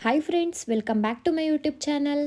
Hi friends, welcome back to my YouTube channel.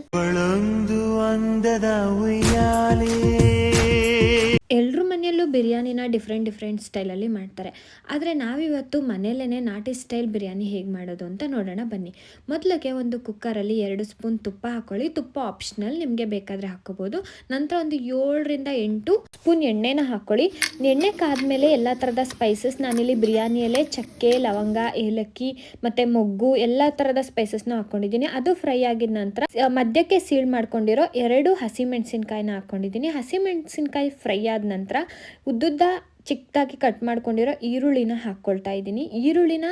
ಎಲ್ಲರ ಮನೆಯಲ್ಲೂ ಬಿರಿಯಾನಿನ different ಸ್ಟೈಲಲ್ಲಿ ಮಾಡ್ತಾರೆ. ಆದರೆ ನಾವಿವತ್ತು ಮನೆಯಲ್ಲೇ ನಾಟಿ ಸ್ಟೈಲ್ ಬಿರಿಯಾನಿ ಹೇಗೆ ಮಾಡೋದು ಅಂತ ನೋಡೋಣ ಬನ್ನಿ. ಮೊದಲಿಗೆ ಒಂದು ಕುಕ್ಕರಲ್ಲಿ 2 ಸ್ಪೂನ್ ತುಪ್ಪ ಹಾಕ್ಕೊಳ್ಳಿ. ತುಪ್ಪ ಆಪ್ಷನಲ್, ನಿಮಗೆ ಬೇಕಾದರೆ ಹಾಕ್ಕೋಬೋದು. ನಂತರ ಒಂದು 7ರಿಂದ 8 ಸ್ಪೂನ್ ಎಣ್ಣೆನ ಹಾಕ್ಕೊಳ್ಳಿ. ಎಣ್ಣೆ ಕಾದ್ಮೇಲೆ ಎಲ್ಲ ಥರದ ಸ್ಪೈಸಸ್, ನಾನಿಲ್ಲಿ ಬಿರಿಯಾನಿ ಎಲೆ, ಚಕ್ಕೆ, ಲವಂಗ, ಏಲಕ್ಕಿ ಮತ್ತು ಮೊಗ್ಗು ಎಲ್ಲ ಥರದ ಸ್ಪೈಸಸ್ನ ಹಾಕ್ಕೊಂಡಿದ್ದೀನಿ. ಅದು ಫ್ರೈ ಆಗಿದ ನಂತರ ಮಧ್ಯಕ್ಕೆ ಸೀಳ್ ಮಾಡ್ಕೊಂಡಿರೋ 2 ಹಸಿಮೆಣಸಿನ್ಕಾಯಿನ ಹಾಕ್ಕೊಂಡಿದ್ದೀನಿ. ಹಸಿಮೆಣಸಿನ್ಕಾಯಿ ಫ್ರೈ ಆದ ನಂತರ ಉದ್ದುದ್ದ ಚಿಕ್ಕದಾಗಿ ಕಟ್ ಮಾಡ್ಕೊಂಡಿರೋ ಈರುಳ್ಳಿನ ಹಾಕ್ಕೊಳ್ತಾ ಇದ್ದೀನಿ. ಈರುಳ್ಳಿನ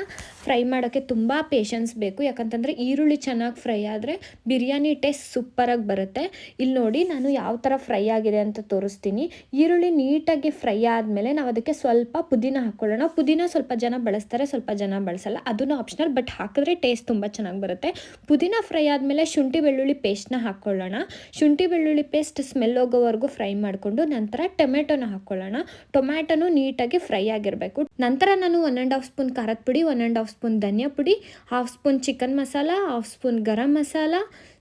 ಫ್ರೈ ಮಾಡೋಕ್ಕೆ ತುಂಬ ಪೇಷನ್ಸ್ ಬೇಕು, ಯಾಕಂತಂದರೆ ಈರುಳ್ಳಿ ಚೆನ್ನಾಗಿ ಫ್ರೈ ಆದರೆ ಬಿರಿಯಾನಿ ಟೇಸ್ಟ್ ಸೂಪರಾಗಿ ಬರುತ್ತೆ. ಇಲ್ಲಿ ನೋಡಿ, ನಾನು ಯಾವ ಥರ ಫ್ರೈ ಆಗಿದೆ ಅಂತ ತೋರಿಸ್ತೀನಿ. ಈರುಳ್ಳಿ ನೀಟಾಗಿ ಫ್ರೈ ಆದಮೇಲೆ ನಾವು ಅದಕ್ಕೆ ಸ್ವಲ್ಪ ಪುದೀನ ಹಾಕ್ಕೊಳ್ಳೋಣ. ಪುದೀನ ಸ್ವಲ್ಪ ಜನ ಬಳಸ್ತಾರೆ, ಸ್ವಲ್ಪ ಜನ ಬಳಸಲ್ಲ, ಅದನ್ನು ಆಪ್ಷನಲ್, ಬಟ್ ಹಾಕಿದ್ರೆ ಟೇಸ್ಟ್ ತುಂಬ ಚೆನ್ನಾಗಿ ಬರುತ್ತೆ. ಪುದೀನ ಫ್ರೈ ಆದಮೇಲೆ ಶುಂಠಿ ಬೆಳ್ಳುಳ್ಳಿ ಪೇಸ್ಟ್ನ ಹಾಕ್ಕೊಳ್ಳೋಣ. ಶುಂಠಿ ಬೆಳ್ಳುಳ್ಳಿ ಪೇಸ್ಟ್ ಸ್ಮೆಲ್ ಹೋಗೋವರೆಗೂ ಫ್ರೈ ಮಾಡಿಕೊಂಡು ನಂತರ ಟೊಮೆಟೊನ ಹಾಕ್ಕೊಳ್ಳೋಣ. ಟೊಮ್ಯಾಟೊನು ನೀಟಾಗಿ ಫ್ರೈ ಆಗಿರಬೇಕು. ನಂತರ ನಾನು 1.5 ಸ್ಪೂನ್ ಖಾರದ ಪುಡಿ, 1.5 ಸ್ಪೂನ್ ಧನಿಯಾ ಪುಡಿ, 1/2 spoon chicken masala, 1/2 spoon garam masala,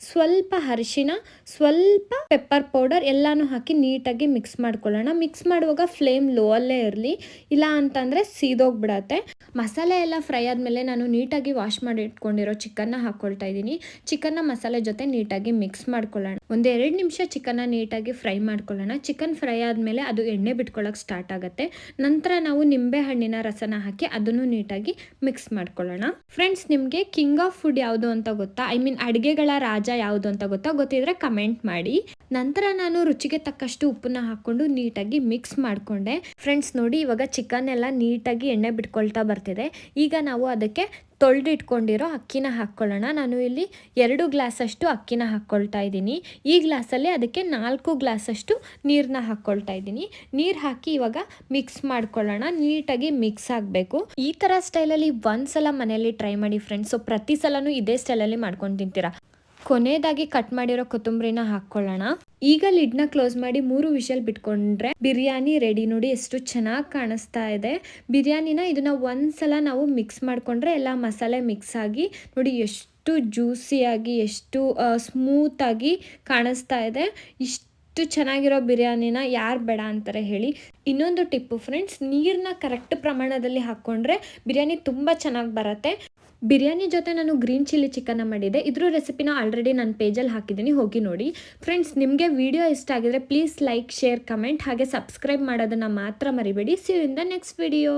ಸ್ವಲ್ಪ ಅರಿಶಿನ, ಸ್ವಲ್ಪ ಪೆಪ್ಪರ್ ಪೌಡರ್ ಎಲ್ಲನೂ ಹಾಕಿ ನೀಟಾಗಿ ಮಿಕ್ಸ್ ಮಾಡ್ಕೊಳ್ಳೋಣ. ಮಿಕ್ಸ್ ಮಾಡುವಾಗ ಫ್ಲೇಮ್ ಲೋ ಅಲ್ಲೇ ಇರಲಿ, ಇಲ್ಲ ಅಂತಂದರೆ ಸೀದೋಗ್ಬಿಡತ್ತೆ. ಮಸಾಲೆ ಎಲ್ಲ ಫ್ರೈ ಆದಮೇಲೆ ನಾನು ನೀಟಾಗಿ ವಾಶ್ ಮಾಡಿ ಇಟ್ಕೊಂಡಿರೋ ಚಿಕನ್ನ ಹಾಕ್ಕೊಳ್ತಾ ಇದ್ದೀನಿ. ಚಿಕನ್ನ ಮಸಾಲೆ ಜೊತೆ ನೀಟಾಗಿ ಮಿಕ್ಸ್ ಮಾಡ್ಕೊಳ್ಳೋಣ. 1-2 ನಿಮಿಷ ಚಿಕನ್ನ ನೀಟಾಗಿ ಫ್ರೈ ಮಾಡ್ಕೊಳ್ಳೋಣ. ಚಿಕನ್ ಫ್ರೈ ಆದಮೇಲೆ ಅದು ಎಣ್ಣೆ ಬಿಟ್ಕೊಳ್ಳೋಕೆ ಸ್ಟಾರ್ಟ್ ಆಗುತ್ತೆ. ನಂತರ ನಾವು ನಿಂಬೆ ಹಣ್ಣಿನ ರಸನ ಹಾಕಿ ಅದನ್ನು ನೀಟಾಗಿ ಮಿಕ್ಸ್ ಮಾಡ್ಕೊಳ್ಳೋಣ. ಫ್ರೆಂಡ್ಸ್, ನಿಮಗೆ ಕಿಂಗ್ ಆಫ್ ಫುಡ್ ಯಾವುದು ಅಂತ ಗೊತ್ತಾ? ಅಡುಗೆಗಳ ರಾಜ ಯಾವುದು ಅಂತ ಗೊತ್ತಿದ್ರೆ ಕಮೆಂಟ್ ಮಾಡಿ. ನಂತರ ನಾನು ರುಚಿಗೆ ತಕ್ಕಷ್ಟು ಉಪ್ಪನ್ನ ಹಾಕ್ಕೊಂಡು ನೀಟಾಗಿ ಮಿಕ್ಸ್ ಮಾಡಿಕೊಂಡೆ. ಫ್ರೆಂಡ್ಸ್ ನೋಡಿ, ಇವಾಗ ಚಿಕನ್ ಎಲ್ಲ ನೀಟಾಗಿ ಎಣ್ಣೆ ಬಿಟ್ಕೊಳ್ತಾ ಬರ್ತಿದೆ. ಈಗ ನಾವು ಅದಕ್ಕೆ ತೊಳೆದಿಟ್ಕೊಂಡಿರೋ ಅಕ್ಕಿನ ಹಾಕ್ಕೊಳ್ಳೋಣ. ನಾನು ಇಲ್ಲಿ 2 ಗ್ಲಾಸಷ್ಟು ಅಕ್ಕಿನ ಹಾಕ್ಕೊಳ್ತಾ ಇದ್ದೀನಿ. ಈ ಗ್ಲಾಸಲ್ಲಿ ಅದಕ್ಕೆ 4 ಗ್ಲಾಸಷ್ಟು ನೀರನ್ನ ಹಾಕ್ಕೊಳ್ತಾ ಇದ್ದೀನಿ. ನೀರು ಹಾಕಿ ಇವಾಗ ಮಿಕ್ಸ್ ಮಾಡ್ಕೊಳ್ಳೋಣ. ನೀಟಾಗಿ ಮಿಕ್ಸ್ ಆಗಬೇಕು. ಈ ಥರ ಸ್ಟೈಲಲ್ಲಿ ಒಂದ್ಸಲ ಮನೆಯಲ್ಲಿ ಟ್ರೈ ಮಾಡಿ ಫ್ರೆಂಡ್ಸ್. ಸೊ ಪ್ರತಿ ಸಲನೂ ಇದೇ ಸ್ಟೈಲಲ್ಲಿ ಮಾಡ್ಕೊಂಡು ತಿಂತೀರಾ. ಕೊನೆಯದಾಗಿ ಕಟ್ ಮಾಡಿರೋ ಕೊತ್ತಂಬರಿನ ಹಾಕ್ಕೊಳ್ಳೋಣ. ಈಗ ಲಿಡ್ನ ಕ್ಲೋಸ್ ಮಾಡಿ 3 ವಿಷಲ್ ಬಿಟ್ಕೊಂಡ್ರೆ ಬಿರಿಯಾನಿ ರೆಡಿ. ನೋಡಿ ಎಷ್ಟು ಚೆನ್ನಾಗಿ ಕಾಣಿಸ್ತಾ ಇದೆ ಬಿರಿಯಾನಿನ. ಇದನ್ನ ಒಂದ್ಸಲ ನಾವು ಮಿಕ್ಸ್ ಮಾಡಿಕೊಂಡ್ರೆ ಎಲ್ಲ ಮಸಾಲೆ ಮಿಕ್ಸ್ ಆಗಿ ನೋಡಿ ಎಷ್ಟು ಜ್ಯೂಸಿಯಾಗಿ, ಎಷ್ಟು ಸ್ಮೂತಾಗಿ ಕಾಣಿಸ್ತಾ ಇದೆ. ಇಷ್ಟು ಚೆನ್ನಾಗಿರೋ ಬಿರಿಯಾನಿನ ಯಾರು ಬೇಡ ಅಂತಾರೆ ಹೇಳಿ. ಇನ್ನೊಂದು ಟಿಪ್ಪು ಫ್ರೆಂಡ್ಸ್, ನೀರನ್ನ ಕರೆಕ್ಟ್ ಪ್ರಮಾಣದಲ್ಲಿ ಹಾಕ್ಕೊಂಡ್ರೆ ಬಿರಿಯಾನಿ ತುಂಬ ಚೆನ್ನಾಗಿ ಬರುತ್ತೆ. ಬಿರಿಯಾನಿ ಜೊತೆ ನಾನು ಗ್ರೀನ್ ಚಿಲ್ಲಿ ಚಿಕನ್ನ ಮಾಡಿದ್ದೆ. ಇದ್ರ ರೆಸಿಪಿನ ಆಲ್ರೆಡಿ ನನ್ನ ಪೇಜಲ್ಲಿ ಹಾಕಿದ್ದೀನಿ, ಹೋಗಿ ನೋಡಿ. ಫ್ರೆಂಡ್ಸ್, ನಿಮಗೆ ವಿಡಿಯೋ ಇಷ್ಟ ಆಗಿದ್ರೆ ಪ್ಲೀಸ್ ಲೈಕ್, ಶೇರ್, ಕಮೆಂಟ್ ಹಾಗೆ ಸಬ್ಸ್ಕ್ರೈಬ್ ಮಾಡೋದನ್ನು ಮಾತ್ರ ಮರಿಬೇಡಿ. See you in the next video.